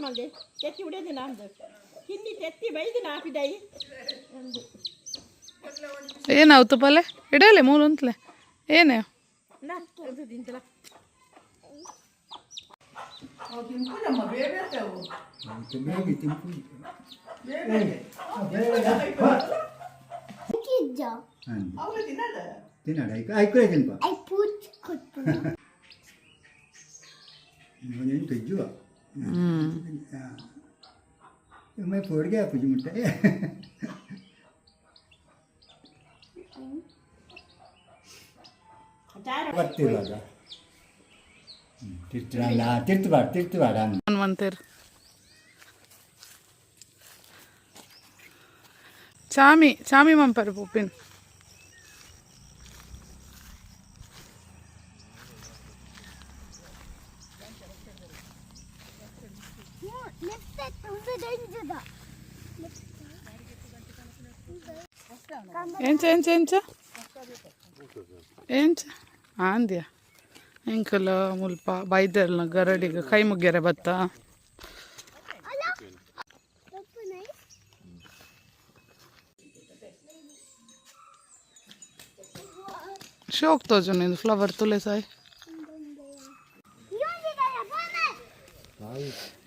ಮಲ್ದೆ ತೆತ್ತಿ ಉಡೇದಿ ನಮ್ದು ಹಿಂದಿ ತೆತ್ತಿ ಬೈದಿ ನಾಪಿದಾಯಿ ಏನಾವ್ತು ಪಲ್ಲೆ ಇಡಲೆ ಮೂಲು ಅಂತಲೇ ಏನೇ ತಿಂತಲ್ಲ पोरगे पुजी म्हणते ಬರ್ತಿವಾಗ ತಿರ್ತ್ಬಾಡ ಹನುಮಂತೇರು ಚಾಮಿ ಮಂಪರು ಪೂಪಿನ್ ఏంచ ఆంద్యా ఇంకల ముల్ప బైదర్ల గరడిగా కై ముగ్ಗೆರೆ ಬತ್ತ ಶೋಕ್ ತೋಜು ನಿಂದು ಫ್ಲವರ್ ತುಲೆ ಸಾಯ್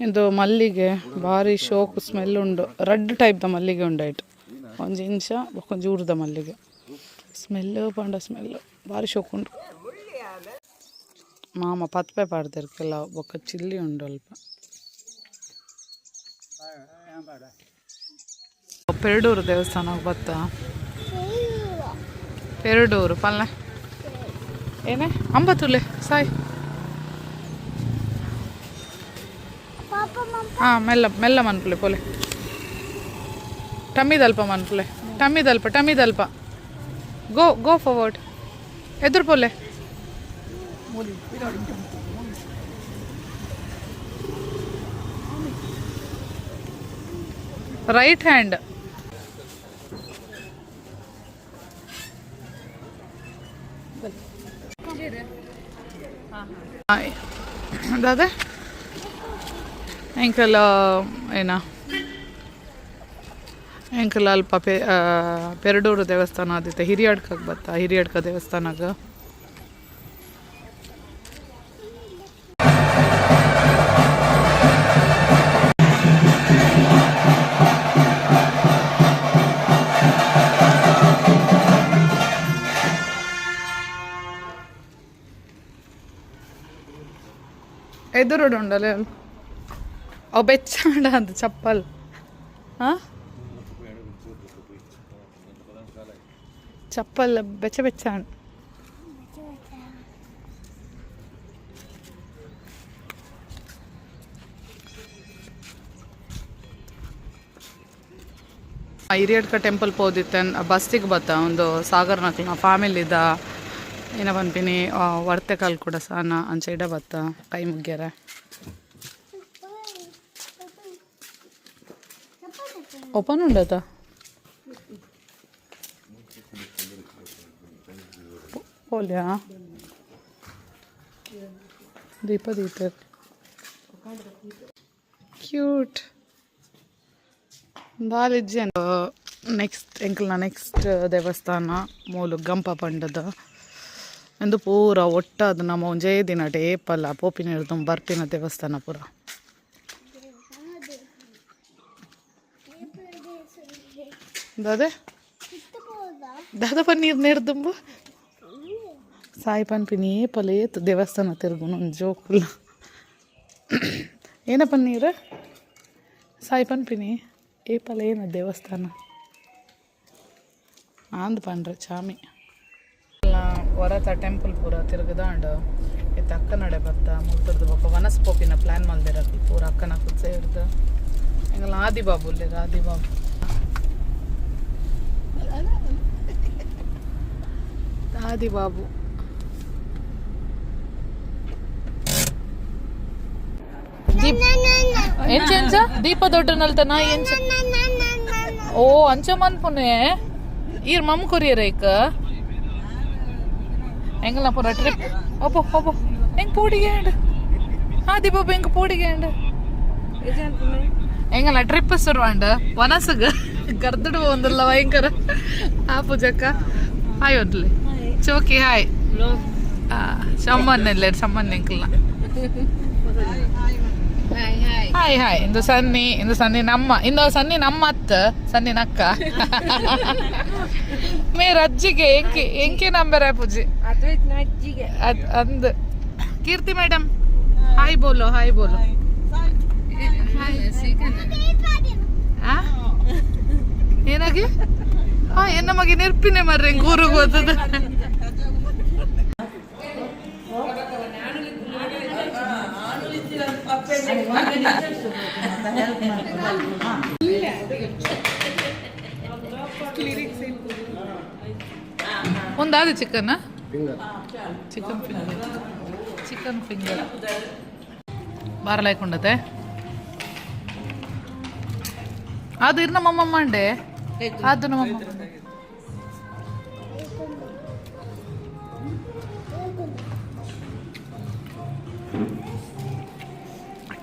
ಇದು ಮಲ್ಲಿಗೆ ಭಾರಿ ಶೋಕ್ ಸ್ಮೆಲ್ ಉಂಡು ರೆಡ್ ಟೈಪ್ದ ಮಲ್ಲಿಗೆ ಉಂಡಾಯ್ತು ಒಂಜಿ ಇಂಚ ಒಂಜಿ ಊರ್ದ ಮಲ್ಲಿಗೆ ಸ್ಮೆಲ್ ಪಂಡ ಸ್ಮೆಲ್ ಭಾರಿ ಶೋಕ್ ಉಂಡು ಮಾಮ ಪತ್ಪೆ ಪಾಡ್ದಾರೆ ಕೆಲವು ಬೊಕ್ಕ ಚಿಲ್ಲಿ ಉಂಡು ಅಲ್ಪ ಪೆರಡೂರು ದೇವಸ್ಥಾನಕ್ಕೆ ಬತ್ತ ಪೆರಡೂರು ಪಲ್ಲೆ ಏನೇ ಅಂಬತ್ತುಲೆ ಸಾಯ್ ಹಾಂ ಮೆಲ್ಲ ಮನ್ಪುಲೆ ಪೋಲೆ ಟಮ್ಮಿದಲ್ಪ ಮನ್ಪುಲೆ ಟಮ್ಮಿದಲ್ಪ ಗೋ ಫಾರ್ವರ್ಡ್ ಎದುರು ಪೋಲೆ ರೈಟ್ ಹ್ಯಾಂಡ್ ದಾದ ಎಂಕಲ್ ಏನ ಎಂಕಲ್ ಅಲ್ಪ ಪೆರಡೂರು ದೇವಸ್ಥಾನ ಆದಿತ್ತೆ ಹಿರಿಯಡ್ಕಕ್ಕೆ ಬತ್ತ ಹಿರಿಯಡ್ಕ ದೇವಸ್ಥಾನಕ್ಕೆ ಎದುರುಡು ಉಂಡಲ್ಲ ಅವು ಬೆಚ್ಚಾಂಡ ಅಂತ ಚಪ್ಪಲ್ ಹಾಂ ಚಪ್ಪಲ್ ಬೆಚ್ಚಾಂಡ್ ಹಿರಿಯಡ್ಕ ಟೆಂಪಲ್ ಪೋದಿತ್ತೆ ಬಸ್ಸಿಗೆ ಬತ್ತ ಒಂದು ಸಾಗರ್ ನಕ್ಲ ಫ್ಯಾಮಿಲಿದ ಏನ ಪನ್ಪಿನಿ ವರ್ತೆಕಾಲ್ ಕೂಡ ಸಾನ ಅಂಚ ಬತ್ತ ಕೈ ಮುಗ್ಗ್ಯಾರ ಓಪನ್ ಉಂಡತ ಓಲ್ಯಾ ದೀಪ ಕ್ಯೂಟ್ ಬಾಲಿಜ್ಜಿ ನೆಕ್ಸ್ಟ್ ದೇವಸ್ಥಾನ ಮೂಲು ಗಂಪ ಪಂಡದ ಎಂದು ಪೂರ ಒಟ್ಟದು ನಮ್ಮ ಒಂಜೇ ದಿನ ಟೇಪಲ್ಲ ಪೋಪಿನ ಹಿಡಿದು ಬರ್ಪಿನ ದೇವಸ್ಥಾನ ಪೂರ ದಾದ ಪನ್ನೀರ್ ನೆಡ್ದುಂಬು ಸಾಯಿ ಪನ್ಪಿನಿ ಏಪಲ ಏತು ದೇವಸ್ಥಾನ ತಿರುಗುನು ಒಂದು ಜೋಕುಲ್ಲ ಏನ ಪನ್ನೀರ್ ಸಾಯಿ ಪನ್ಪಿನಿ ಏಪಲ ಏನ ದೇವಸ್ಥಾನ ಆಂದ್ ಪಂಡ್ರೆ ಚಾಮಿ ಹೊರತ ಟೆಂಪಲ್ ಪೂರ ತಿರುಗದಾಂಡ್ ಇತ್ತು ಅಕ್ಕ ನಡೆ ಬತ್ತ ಮುಲ್ತರ್ದು ಬೊಕ್ಕ ವನಸ್ಪೋಪಿನ ಪ್ಲ್ಯಾನ್ ಮಲ್ದಿರಕ್ಕೆ ಪೂರ ಅಕ್ಕನ ಕುಚ್ಚೆ ಇರ್ದು ಹೆಂಗಲ್ಲ ಆದಿಬಾಬು ಇಲ್ಲಿರ ಆದಿಬಾಬು ಆದಿಬಾಬು ಎಂಚ ದೀಪ ದೊಡ್ಡ ನಲ್ತನ ಎಂಚ ಓ ಅಂಚ ಮನ್ಪುನೆ ಈರ್ ಮಮ್ ಕೊರಿಯರ ಈಗ ಹೆಂಗಲ್ಲ ಪೂರ ಟ್ರಿಪ್ ಒಬ್ಬ ಹೆಂಗ್ ಪೋಡಿಗೆ ಆದಿ ಬಾಬು ಹೆಂಗ್ ಪೋಡಿಗೆ ಹೆಂಗಲ್ಲ ಟ್ರಿಪ್ ಶುರುವಾಂಡ ವನಸಗ ಕರ್ದಡು ಒಂದಲ್ಲ ಭಯಂಕರ ಆ ಪೂಜಕ್ಕ ಹಾಯ್ ಒಡ್ಲಿ ಚೋಕಿ ಹಾಯ್ ಸಮ್ಮನ್ನೆಲ್ಲ ಸಮ್ಮನ್ ಎಂಕಲ್ನ ಹಾಯ್ ಹಾಯ್ ಇಂದು ಸನ್ನಿ ನಮ್ಮ ಅತ್ತ ಸನ್ನಿ ನಕ್ಕ ಮೇರ ಅಜ್ಜಿಗೆ ಎಂಕೆ ನಂಬರ್ ಪೂಜೆ ಅಂದ್ ಕೀರ್ತಿ ಮೇಡಮ್ ಹಾಯ್ ಬೋಲೋ ಏನಾಗಿ ಎನ್ನ ಮಗೆ ನೆರ್ಪಿನೇ ಮರ್ರೆ ಊರಿಗೆ ಹೋದದ ಒಂದಾದ ಚಿಕನ್ ಫಿಂಗರ್ ಬಾರಲಾಯ್ಕೊಂಡತೆ ಅದು ಇರ್ ನಮ್ಮಮ್ಮ ಮಂಡೆ ಅದು ನಮ್ಮಮ್ಮ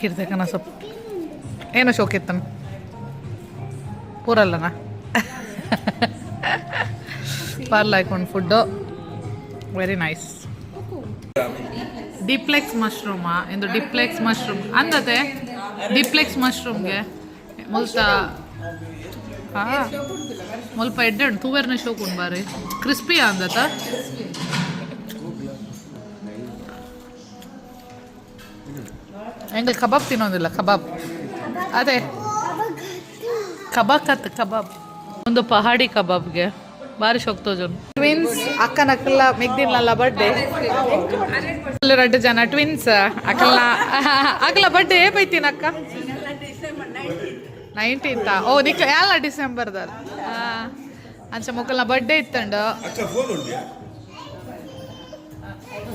ಕಿರ್ತಕನ ಸೊಪ್ಪು ಏನೋ ಶೋಕಿತ್ತನ ಪೂರಲ್ಲನ ಪಾರ್ಲಾಯ್ಕೊಂಡು ಫುಡ್ಡು ವೆರಿ ನೈಸ್ ಡಿಪ್ಲೆಕ್ಸ್ ಮಶ್ರೂಮಾ ಇಂದು ಡಿಪ್ಲೆಕ್ಸ್ ಮಶ್ರೂಮ್ ಅಂದತೆ ಡಿಪ್ಲೆಕ್ಸ್ ಮಶ್ರೂಮ್ಗೆ ಮುಲ್ತ ಮುಲ್ಪ ಎಡ್ಡೆಣ್ಣು ತೂವೆರ್ನ ಶೋಕುಂಡು ಬಾರಿ ಕ್ರಿಸ್ಪಿ ಅಂದತ ಹೆಂಗೆ ಕಬಾಬ್ ತಿನ್ನೋದಿಲ್ಲ ಕಬಾಬ್ ಅದೇ ಕಬಾಬ್ ಒಂದು ಪಹಾಡಿ ಕಬಾಬ್ಗೆ ಬಾರಿ ಶೋಕ್ತೋಜನ್ ಟ್ವಿನ್ಸ್ ಅಕ್ಕನ ಅಕ್ಕಲ್ಲ ಮೆಗ್ದಿನ್ಲಲ್ಲ ಬರ್ಡೇ ಎರಡು ಜನ ಟ್ವಿನ್ಸ್ ಅಕ್ಕಲ ಬರ್ಡೇ ಬೈತೀನಿ ಅಕ್ಕ 19th ಓ ನಿಕ್ಕ ಎಲ್ಲ ಡಿಸೆಂಬರ್ದಲ್ಲಿ ಅಂಚ ಮೊಕ್ಕಲ್ನ ಬರ್ಡೇ ಇತ್ತಂಡು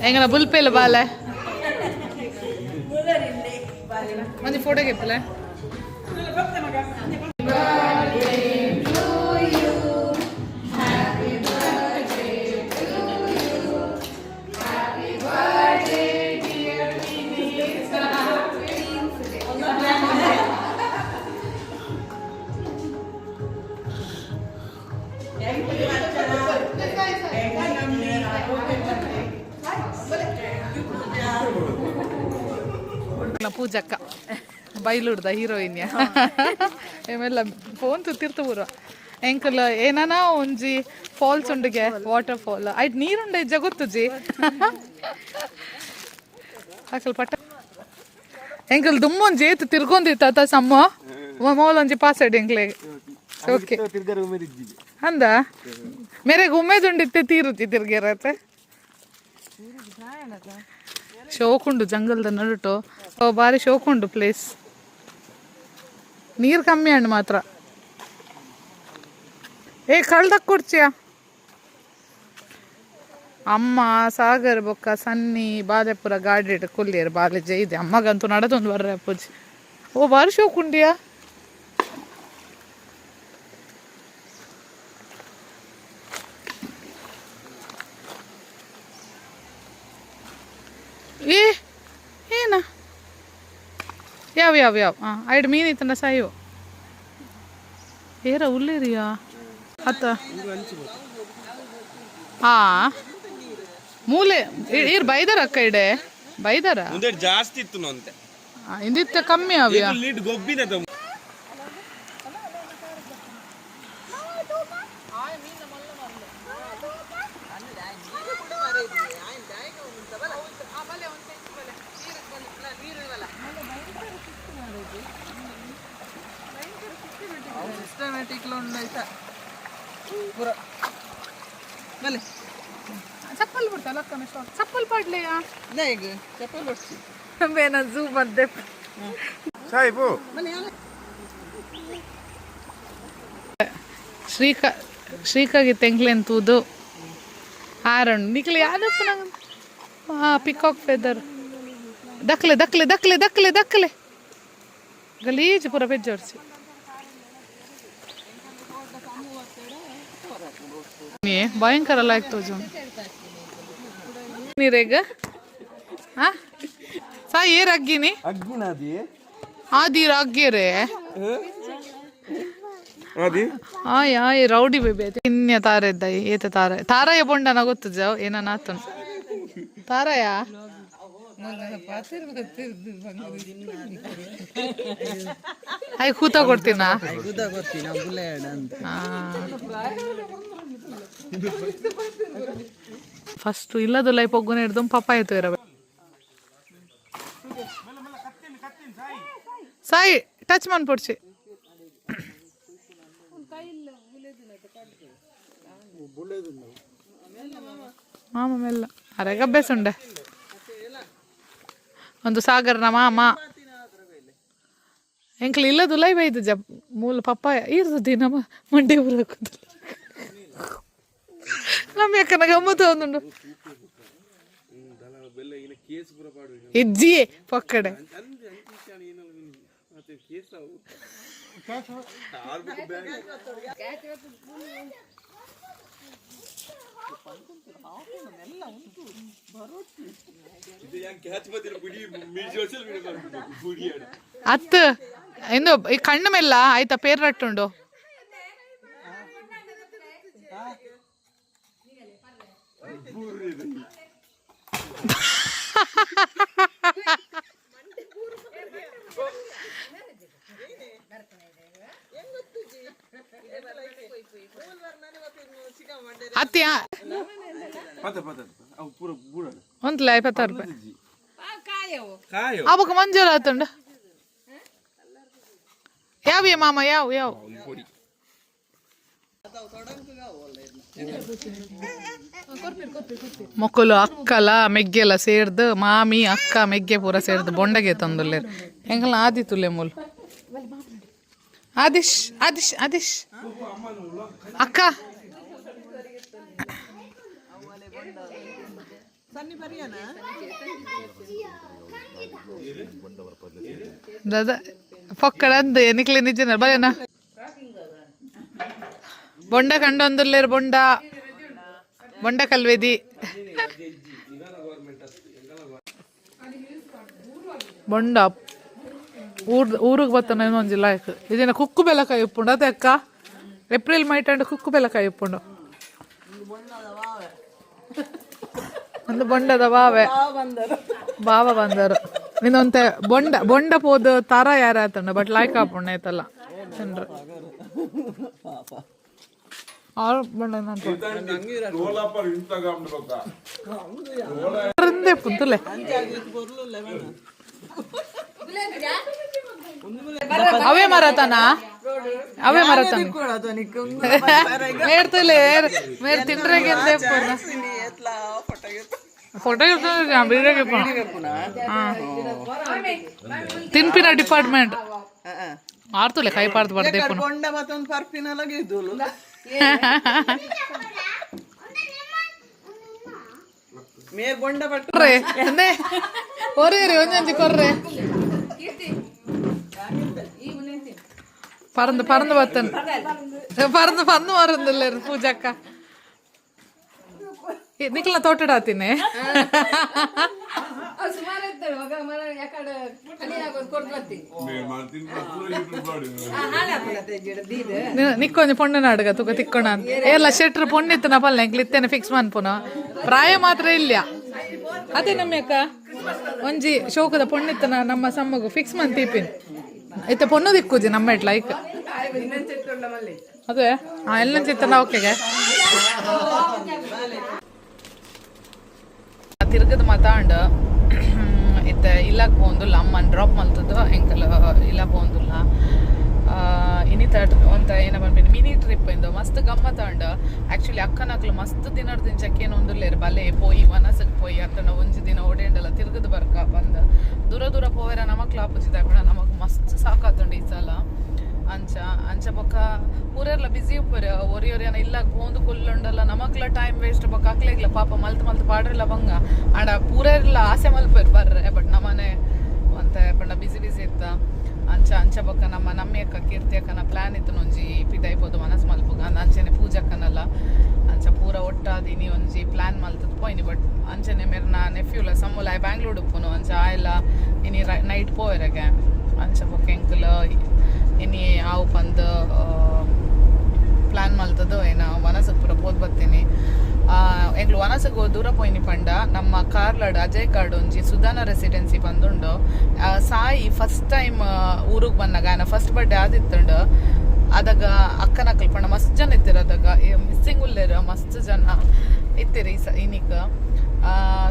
ಹೆಂಗನ ಬುಲ್ಪೇಲ ಬಾಲೆ ಮಂದಿ ಫೋಟೋ ಗೆಪ್ಪಲೆ ಪೂಜಕ್ಕ ಬೈಲುಡ್ದ ಹೀರೋಯಿನ್ಯ ಆಮೇಲೆ ಫೋನ್ ತುತ್ತಿರ್ತ ಪೂರ ಎಂಕಲ್ ಏನಾನ ಒಂಜಿ ಫಾಲ್ಸ್ ಉಂಡಿಗೆ ವಾಟರ್ ಫಾಲ್ ಐಟ್ ನೀರುಂಡೆ ಜಗುತ್ತುಜಿ ಅಕಲ್ ಪಟ್ಟ ಎಂಕಲ್ ದುಮ್ಮೊಂಜಿ ಏತು ತಿರ್ಗೊಂದಿತ್ತ ಸಮ್ಮ ಮೋಲೊಂಜಿ ಪಾಸಡ್ ಎಂಕ್ಲೆ ಓಕೆ ಅಂದ ಮೇರೆಗೆ ಉಮೇದುಂಡಿತ್ತೆ ತೀರುತ್ತಿ ತಿರ್ಗಿರತ್ತೆ ಶೋಕುಂಡು ಜಂಗಲ್ದ ನಡುಟು ಬಾರಿ ಶೋಕುಂಡು ಪ್ಲೇಸ್ ನೀರು ಕಮ್ಮಿ ಹಣ್ಣು ಮಾತ್ರ ಕಳ್ದಕ್ ಕೊಡ್ಚಿಯಾ ಅಮ್ಮ ಸಾಗರ್ ಬೊಕ್ಕ ಸನ್ನಿ ಬಾಲೆಪುರ ಗಾಡಿ ಕೊಲ್ಲಿಯರು ಬಾಲೆಜ ಇದೆ ಅಮ್ಮಗಂತೂ ನಡೆದೊಂದು ಬರ್ರೆ ಅಪ್ಪುಜಿ ಓ ಬಾರಿ ಶೋಕುಂಡಿಯಾ ಏನ ಯಾವ ಐಡ್ ಮೀನ್ ಇತ್ತನ ಸಾಯೋ ಏರ ಉಳ್ಳೇರಿಯಾ ಅತ್ತ ಮೂಲೆ ಈರ್ ಬೈದಾರ ಅಕ್ಕ ಇಡೆ ಬೈದಾರ ಜಾಸ್ತಿ ಇತ್ತು ಅಂತೆ ಇಂದಿತ್ತ ಕಮ್ಮಿ ಅವ್ಯಾ ಚಪ್ಪಲ್ ಬಿಡ್ತಲ್ಲ ಚಪ್ಪಲ್ ಪಡ್ಲಿಯಾ ಚಪ್ಪಲ್ ಬೇನ ಝೂ ಮಧ್ಯೆ ಶ್ರೀಕಾಗಿ ತೆಂಗ್ಲೆಂತೂದು ಆರಣ್ಣು ನಿಕ್ಲಿ ಯಾವ್ದಪ್ಪ ನಂಗೆ ಪಿಕಾಕ್ ಫೆದರ್ ದಕ್ಲೆ ಗಲೀಜು ಪೂರ ಬೆಜ್ಜೋರ್ಸಿ ಭಯಂಕರ ಲೈಕ್ ತೋಜು ನೀರೇಗ ಸಾ ಏರ್ ಅಗ್ಗಿನಿ ಅಗ್ಗಿನದಿ ಆದಿ ರಾಗ್ಯರೆ ಆದಿ ಆಯ್ ಆಯ್ ರೌಡಿ ಬೇಬಿ ಇನ್ಯ ತಾರೆ ಇದ್ದ ಏತ ತಾರೆ ತಾರಾಯ ಬೊಂಡನ ಗೊತ್ತು ಜಾವ್ ಏನನ ಆತನು ತಾರಾಯ ಅಯ್ಯ ಕೂತ ಕೊಡ್ತೀನಾ ಫಸ್ಟ್ ಇಲ್ಲದ ಲೈಫ್ ಒಗ್ಗನೆ ಹಿಡ್ದು ಪಪ್ಪ ಆಯ್ತು ಇರಬೇಕು ಸಾಯಿ ಟಚ್ ಮಾಡ್ಬಿಡ್ಸಿ ಮಾಮ ಮೆಲ್ಲ ಅರೆಗ ಅಭ್ಯಾಸ ಉಂಡೆ ಒಂದು ಸಾಗರನ ಮಾಮ ಎಂಕ್ಲು ಇಲ್ಲದು ಲೈವ್ ಐದು ಜ ಮೂಲ ಪಪ್ಪಾಯ ಇರ್ದು ದಿನ ಮಂಡಿ ಬರಕುದು ನಮ್ಮ ಯಾಕನ ಗಮ್ಮತ್ತು ಒಂದುಂಡು ಇಜ್ಜಿಯೇ ಪಕ್ಕಡೆ ಅತ್ತ ಇಂದು ಈ ಕಣ್ಣು ಮೆಲ್ಲ ಆಯ್ತಾ ಪೇರ್ ರಟ್ಟುಂಡು ಅತ್ಯ ಒಂದ್ಲ 50 ರೂಪಾಯಿ ಅವಕ್ಕೆ ಮಂಜೂರು ಆತುಂಡು ಯಾವ ಮಾಮ ಯಾವ ಮಕ್ಕಳು ಅಕ್ಕಲ ಮೆಗ್ಗೆಲ್ಲ ಸೇರ್ದು ಮಾಮಿ ಅಕ್ಕ ಮೆಗ್ಗೆ ಪೂರ ಸೇರ್ದು ಬೊಂಡಗೆ ತಂದುಲ್ಲೇರು ಹೆಂಗಲ್ಲ ಆದಿತುಲೆ ಮೂಲ ಆದಿಶ್ ಆದಿಶ್ ಆದಿಶ್ ಅಕ್ಕ ದಾದಾ ಪಕ್ಕಡ ಅಂದ ಎನಿಕ್ಲೆ ನಿಜನ ಬರೇನಾ ಬೊಂಡ ಕಂಡೊಂದುಲ್ಲೇರು ಬೊಂಡ ಕಲ್ವೇದಿ ಬೊಂಡ ಊರಿಗೆ ಬರ್ತಾನೆ ಇನ್ನೊಂದು ಲಾಯ್ಕ್ ಇದೇನ ಕುಕ್ಕು ಬೆಲಕಾಯಿ ಉಪ್ಪುಂಡು ಅದೇ ಅಕ್ಕ ಏಪ್ರಿಲ್ ಮೈ ಟಂಡು ಕುಕ್ಕು ಬೆಲಕಾಯಿ ಉಪ್ಪುಂಡು ಒಂದು ಬೊಂಡದ ಬಾವ ಬಂದರು ಇನ್ನೊಂತೆ ಬೊಂಡ ಪೋದು ತರ ಯಾರ ಆತಂಡ ಬಟ್ ಲಾಯ್ಕ್ ಆಪುಂಡ ಆಯ್ತಲ್ಲ ಜನರು ಪುಂತುಲೆ ಅವೇ ಮರತನ ಮೇರ್ತಲೆ ಮೇರ್ ತಿಂಡ್ರೆಗೆ ಫೋಟೋ ತಿನ್ಪಿನ ಡಿಪಾರ್ಟ್ಮೆಂಟ್ ಆರ್ತುಲೆ ಕೈ ಪಾರ್ದು ಬರ್ದೆ ಕೊರ್ರೆ ಒರೇರಿ ಒಂಜೊಂಜಿ ಕೊರ್ರೆ പറന്ന് പത്തൻ പറന്ന് മറന്നില്ലേ പൂജക്ക നിക്കല തോട്ടിടാത്തിനെ ನಿಕ್ಕೊಂದು ಪೊಣ್ಣನ ಅಡ್ಗ ತುಕ ತಿಕ್ಕೋಣ ಎಲ್ಲ ಶೆಟ್ರ್ ಪೊಣ್ಣಿತ್ತನ ಪಲ್ಲ ಎಂಕ್ಲಿತ್ತೇನೆ ಫಿಕ್ಸ್ ಮನ್ಪುನ ಪ್ರಾಯ ಮಾತ್ರ ಇಲ್ಲ ಅದೇ ನಮ್ಮಕ್ಕ ಒಂಜಿ ಶೋಕದ ಪೊಣ್ಣಿತ್ತನ ನಮ್ಮ ಸಮ್ಮಗು ಫಿಕ್ಸ್ ಮನ್ ತೀಪಿನ್ ಐತೆ ಪೊಣ್ಣು ದಿಕ್ಕುಜಿ ನಮ್ಮ ಇಟ್ ಲೈಕ್ ಅದೇ ಎಲ್ಲ ಚಿತ್ತನ ಓಕೆಗೆ ತಿರ್ಗದ ಮಾತಾಂಡ ಇತ್ತೆ ಇಲ್ಲಕ್ಕೆ ಪೋಂದುಲ್ಲ ಅಮ್ಮನ ಡ್ರಾಪ್ ಮಲ್ತದ್ದು ಎಂಕಲ್ ಇಲ್ಲ ಪೋಂದುಲ್ಲ ಇನ್ನಿತ ಒಂತ ಏನ ಬಂದ್ಬಿಟ್ಟು ಮಿನಿ ಟ್ರಿಪ್ ಇಂದು ಮಸ್ತ್ ಗಮ್ಮತ್ತಾಂಡ ಆ್ಯಕ್ಚುಲಿ ಅಕ್ಕನಕ್ಲು ಮಸ್ತ್ ದಿನದ ದಿಂಚಕ್ಕೇನು ಒಂದುಲ್ಲೇರು ಬಲೆ ಪೋಯಿ ಮನಸ್ಸಿಗೆ ಪೋಯಿ ಅತ್ತನ ಒಂಜಿ ದಿನ ಓಡೇಂಡಲ್ಲ ತಿರ್ಗದ ಬರ್ಕ ಬಂದು ದೂರ ಪೋಯರ ನಮಕ್ಲು ಆಪೋಸಿಟ್ ಆಯ್ಪಣ ನಮಗೆ ಮಸ್ತ್ ಸಾಕಾತುಂಡು ಈ ಸಲ ಅಂಚ ಪಕ್ಕ ಪೂರೆಲ್ಲ ಬಿಸಿ ಉಪ್ಪರೆ ಒರಿಯೊರಿಯನ ಇಲ್ಲ ಪೋಂದು ಕುಲ್ಲುಂಡಲ್ಲ ನಮಕ್ಲ ಟೈಮ್ ವೇಸ್ಟ್ ಪಕ್ಕ ಅಕ್ಲೆಗ್ಲ ಪಾಪ ಮಲ್ತು ಪಾಡ್ರೆಲ್ಲ ಬಂಗ ಆಡ ಪೂರೆಲ್ಲ ಆಸೆ ಮಲ್ಪೇರು ಬರ್ರೆ ಬಟ್ ನಮ್ಮನೆ ಅಂತ ಪಂಡ ಬಿಸಿ ಇತ್ತ ಅಂಚ ಪಕ್ಕ ನಮ್ಮ ಅಕ್ಕ ಕೀರ್ತಿ ಅಕ್ಕನ ಪ್ಲಾನ್ ಇತ್ತು ಒಂಜಿ ಪಿದೈಪೋದು ಮನಸ್ಸು ಮಲ್ಪುಗ ಅಂಚೆನೆ ಪೂಜಕ್ಕನಲ್ಲ ಅಂಚ ಪೂರ ಒಟ್ಟಾದೀನಿ ಒಂಜಿ ಪ್ಲಾನ್ ಮಲ್ತದ್ದು ಪೋಯ್ನಿ ಬಟ್ ಅಂಚನೆ ಮೇರೆ ನಾ ನೆಫ್ಯೂಲ ಸಮ್ಮುಲ ಬ್ಯಾಂಗ್ಳೂರ್ ಉಪ್ಪುನು ಅಂಚ ಆಯೆಲ್ಲ ಇನಿ ನೈಟ್ ಪೋಯರೆಗೆ ಅಂಚ ಬೊಕ್ಕ ಎಂಕುಲ ಇನಿ ಆವು ಪಂದ್ ಪ್ಲ್ಯಾನ್ ಮಲ್ತದೋ ಏನ ವನಸಕ್ಕೆ ಪೂರ ಪೋದ್ ಬರ್ತೀನಿ. ಎಂಗ್ಲು ವನಸಗೆ ದೂರ ಪೋಯ್ನಿ ಪಂಡ ನಮ್ಮ ಕಾರ್ಲಾಡ್ ಅಜಯ್ ಕಾರ್ಡ್ ಒಂಜಿ ಸುಧಾನ ರೆಸಿಡೆನ್ಸಿ ಬಂದುಂಡು. ಸಾಯಿ ಫಸ್ಟ್ ಟೈಮ್ ಊರಿಗೆ ಬಂದಾಗ ಆಯನ ಫಸ್ಟ್ ಬರ್ಡೇ ಆದಿತ್ತುಂಡು. ಅದಾಗ ಅಕ್ಕನಕ್ಕಲ್ ಪಂಡ ಮಸ್ತ್ ಜನ ಇತ್ತಿರ, ಅದಾಗ ಮಿಸ್ಸಿಂಗ್ ಉಲ್ಲೇರ ಮಸ್ತ್ ಜನ ಇತ್ತಿರಿ ಇನಿಕ್.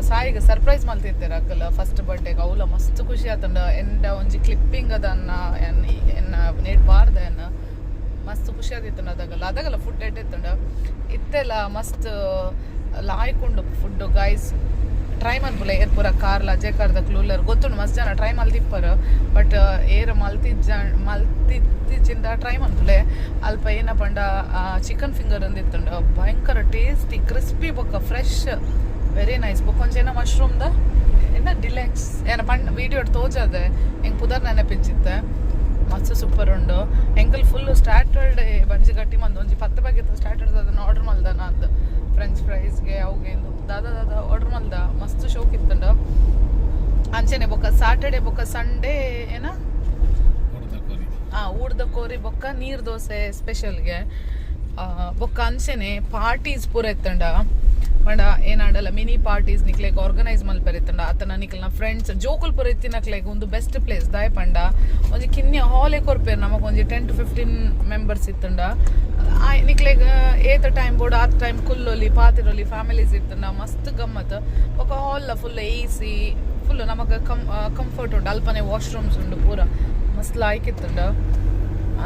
ಸಾಯಿಗೆ ಸರ್ಪ್ರೈಸ್ ಮಲ್ತಿರ್ತೀರ ಅಕ್ಕಲ ಫಸ್ಟ್ ಬರ್ಡೇಗೆ. ಅವಲ ಮಸ್ತ್ ಖುಷಿ ಆತಂಡ. ಎಂಡ ಒಂಜಿ ಕ್ಲಿಪ್ಪಿಂಗ್ ಅದನ್ನ ಎನ್ನ ನೇಟ್ ಬಾರ್ದ ಎನ್ನ ಮಸ್ತ್ ಖುಷಿ ಆದಿತ್ತು ಅದಾಗಲ್ಲ ಫುಡ್ ಇಟ್ಟಿತ್ತಂಡ ಇತ್ತೆಲ್ಲ ಮಸ್ತ್ ಲಾಯ್ಕೊಂಡು ಫುಡ್ಡು. ಗೈಸ್ ಟ್ರೈ ಮನ್ಪುಲ ಏರ್ ಪೂರ ಕಾರ್ಲ ಅಜಯ್ ಕಾರ್ದ ಕ್ಲೂಲರ್ ಗೊತ್ತುಂಡು ಮಸ್ತ್ ಜನ ಟ್ರೈ ಮಲ್ತಿಪ್ಪರು. ಬಟ್ ಏರ್ ಮಲ್ತಿದ್ದಿಂದ ಟ್ರೈ ಮನ್ಪುಲೆ ಅಲ್ಪ ಏನ ಪಂಡ ಚಿಕನ್ ಫಿಂಗರ್ ಅಂದಿತ್ತಂಡು ಭಯಂಕರ ಟೇಸ್ಟಿ ಕ್ರಿಸ್ಪಿ ಬೊಕ್ಕ ಫ್ರೆಶ್ ವೆರಿ ನೈಸ್. ಬೊಕ್ಕೊಂಜೇನ ಮಶ್ರೂಮ್ದ ಏನ ಡಿಲೆಕ್ಸ್ ಏನ ಪಂಡ ವೀಡಿಯೋ ತೋಜದೆ ಹೆಂಗೆ ಪುದರ್ ನೆನಪಿಂಚಿತ್ತೆ ಮಸ್ತ್ ಸೂಪರ್ ಉಂಡು. ಎಂಕಲ್ ಫುಲ್ ಸ್ಟಾರ್ಟರ್ಡ್ ಬಂಜಿ ಗಟ್ಟಿ ಮಂದು ಒಂಜಿ 10 ಬಗೆತ್ತು ಸ್ಟಾರ್ಟರ್ಸ್ ಅದನ್ನು ಆರ್ಡ್ರ್ ಮಲ್ದ ನಾದು ಫ್ರೆಂಚ್ ಫ್ರೈಸ್ಗೆ ಅವುಗೆ ದಾದ ಆರ್ಡ್ರ್ ಮಲ್ದ ಮಸ್ತ್ ಶೋಕ್ ಇತ್ತಂಡು. ಅಂಚೆನೆ ಬೊಕ್ಕ ಸಾಟರ್ಡೆ ಬೊಕ್ಕ ಸಂಡೇ ಏನ ಊಡ್ದ ಕೋರಿ ಬೊಕ್ಕ ನೀರು ದೋಸೆ ಸ್ಪೆಷಲ್ಗೆ ಬೊಕ್ಕ ಅಂಚೆನೆ ಪಾರ್ಟೀಸ್ ಪೂರ ಇತ್ತಂಡ ಪಂಡ ಏನಾಡಲ್ಲ ಮಿನಿ ಪಾರ್ಟೀಸ್ ನಿಕ್ಲೆಗ್ ಆರ್ಗನೈಸ್ ಮಲ್ಪೆರಿತ್ತಂಡ ಆತನ ನಿಕ್ಲ ಫ್ರೆಂಡ್ಸ್ ಜೋಕುಲ್ ಪೂರ ಇತ್ತಿನಕ್ಲೆಗ್ ಒಂದು ಬೆಸ್ಟ್ ಪ್ಲೇಸ್ ದಾಯ್ ಪಂಡ ಒಂಜಿ ಕಿನ್ನಿ ಹಾಲೇ ಕೊರ್ಪೇರು ನಮಕ್ ಒಂಜಿ 10 to 15 ಮೆಂಬರ್ಸ್ ಇತ್ತಂಡ. ನಿಕ್ಲೆಗ್ ಏತ ಟೈಮ್ ಬೋರ್ಡ್ ಆತ ಟೈಮ್ ಕುಲ್ಲೊಲಿ ಪಾತಿರೊಲಿ ಫ್ಯಾಮಿಲೀಸ್ ಇತ್ತಂಡ ಮಸ್ತ್ ಗಮ್ಮತ್. ಬೊಕ ಹಾಲ್ ಫುಲ್ AC ಫುಲ್ ನಮಕ್ ಕಂಫರ್ಟ್ ಉಂಡು. ಅಲ್ಪನೆ ವಾಶ್ರೂಮ್ಸ್ ಉಂಡು ಪೂರ ಮಸ್ತ್ ಲಾಯ್ಕ್ ಇತ್ತಂಡ.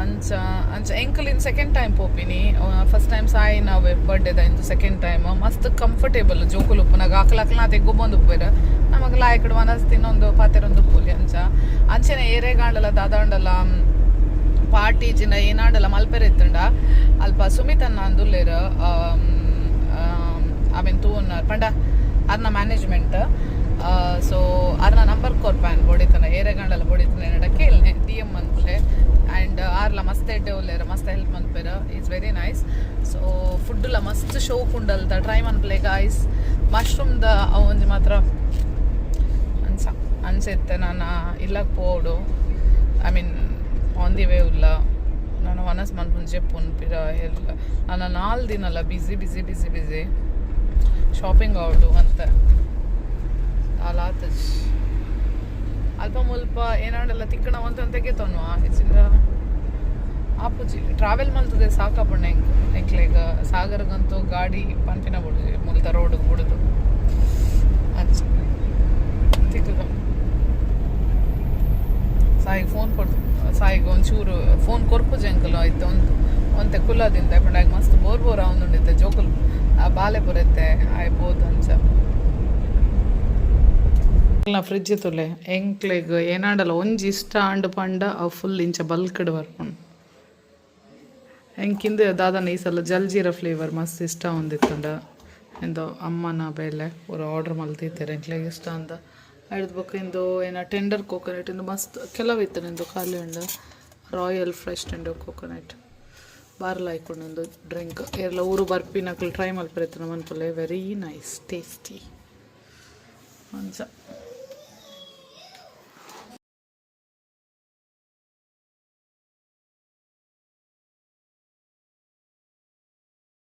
ಅಂಚ ಎಂಕಲ್ ಇನ್ ಸೆಕೆಂಡ್ ಟೈಮ್ ಪೋಪಿನಿ. ಫಸ್ಟ್ ಟೈಮ್ ಸಾಯಿ ನಾವು ಬರ್ಡೇದ ಇಂದು ಸೆಕೆಂಡ್ ಟೈಮ್ ಮಸ್ತ್ ಕಂಫರ್ಟೇಬಲ್ ಜೋಕುಲು ಉಪ್ಪುನಾಗ ಅಕ್ಲ ತೆಗ್ಗೊಬಂದು ಉಪ್ಪೇರ ನಮಗೆ ಲಾಯ್ಕಡ್ ಮನಸ್ ತಿನ್ನೊಂದು ಪಾತೆರೊಂದು ಪೋಲಿ ಅಂಚೆನೆ ಏರೆಗಾಂಡಲ ದಾದಾಂಡಲ ಪಾರ್ಟಿ ಜಿನ ಏನಾಂಡಲ ಮಲ್ಪೆರೆ ಇತ್ತಂಡ ಅಲ್ಪ ಸುಮಿತನ್ನ ಅಂದುಲ್ಲೇರ ಅವೆನ್ ತೂನ್ನ ಪಂಡ ಅರ್ನ ಮ್ಯಾನೇಜ್ಮೆಂಟ್. ಸೊ ಅರ್ನ ನಂಬರ್ ಕೊರ್ಪಾನ್ ಬೋಡಿತನ ಏರೆಗಾಂಡಲ ಬೋಡಿತನ ಏನಡ ಕೇಳ್ನೆ DM ಅಂದ್ಲೆ ಆ್ಯಂಡ್ ಆರ್ಲ ಮಸ್ತ್ ಎಡ್ಡೆ ಉಲ್ಲೇರ ಮಸ್ತ್ ಹೆಲ್ಪ್ ಮನ್ಪೇರ ಈಸ್ ವೆರಿ ನೈಸ್. ಸೊ ಫುಡ್ಲ ಮಸ್ತ್ ಶೋಕ್ ಉಂಡಲ್ದ ಟ್ರೈ ಮನ್ಪ್ಲೆ ಗಾಯ್ಸ್. ಮಶ್ರೂಮ್ದ ಒಂಜಿ ಮಾತ್ರ ಅನ್ಸತ್ತೆ ನಾನು ಇಲ್ಲಕ್ಕೆ ಪೋಡು I mean on the way ಉಲ್ಲ ನಾನು ವನಸ್ ಮನ್ಪುಂಜೆ ಪುನ್ಪಿರ ಎಲ್ಲ ನಾನು 4 ದಿನಲ್ಲ ಬಿಸಿ ಶಾಪಿಂಗ್ ಔಟು ಅಂತ ಅಲಾತ ಅಲ್ಪ ಮುಲ್ಪ ಏನಾಡಲ್ಲ ತಿಕ್ಕಣ ಅಂತ ತೆಗೆತನ್ವ ಹೆಚ್ಚಿಂದ ಆಪುಜಿ ಟ್ರಾವೆಲ್ ಮಲ್ತದೆ ಸಾಕಪ್ಪಣ್ಣ ಎಂಕ್ಲೆಗ ಸಾಗರ್ಗಂತೂ ಗಾಡಿ ಪಂಪಿನ ಬಿಡುದು ಮುಲ್ತ ರೋಡಿಗೆ ಬಿಡುದು ಅಂಚ ತಿಕ್ಕದ ಸಾಯಿಗೆ ಫೋನ್ ಕೊಡ್ತು. ಸಾಯಿಗೆ ಒಂಚೂರು ಫೋನ್ ಕೊರ್ಪುಜಿ ಅಂಕಲ್ ಆಯ್ತು ಒಂತೆ ಕುಲ್ಲದಿಂದ ಪಂಡಾಗ ಮಸ್ತ್ ಬೋರ್ ಅವನುಂಡಿತ್ತೆ ಜೋಕುಲ್ ಬಾಲೆ ಬರುತ್ತೆ ಆಯ್ಬೋದು ಅಂಚ ಫ್ರಿಜ್ ತುಲೆ ಎಂಕ್ಲೆಗ್ ಏನಾಡಲ್ಲ ಒಂಜಿ ಇಷ್ಟ ಅಂಡ್ ಪಂಡ ಅವು ಫುಲ್ ಇಂಚ ಬಲ್ಕಡ್ ಬರ್ಕೊಂಡು ಎಂಕಿಂದ ದಾದನ ಈ ಸಲ ಜಲ್ಜೀರ ಫ್ಲೇವರ್ ಮಸ್ತ್ ಇಷ್ಟ ಹೊಂದಿತ್ತಂಡ ಎಂದು ಅಮ್ಮನ ಬೇಲೆ ಪೂರ ಆರ್ಡ್ರ್ ಮಲ್ತಿದ್ದಾರೆ ಎಂಕ್ಲೆಗ್ ಇಷ್ಟ ಅಂದ ಹಿಡ್ದು ಬೊಕ್ಕ ಇಂದು ಏನ ಟೆಂಡರ್ ಕೋಕೋನಟ್ ಇಂದು ಮಸ್ತ್ ಕೆಲವಿತ್ತು ನಿಂದು ಖಾಲಿ ಉಂಡು ರಾಯಲ್ ಫ್ರೆಶ್ ಟೆಂಡರ್ ಕೋಕೋನಟ್ ಬಾರ್ಲ ಹಾಕೊಂಡು ಡ್ರಿಂಕ್ ಎಲ್ಲ ಊರು ಬರ್ಪಿನಕ್ಲು ಟ್ರೈ ಮಲ್ಪರಿತ್ತು ನಮ್ಮನ್ಪಲ್ಲೆ ವೆರಿ ನೈಸ್ ಟೇಸ್ಟಿ ಅಂಚ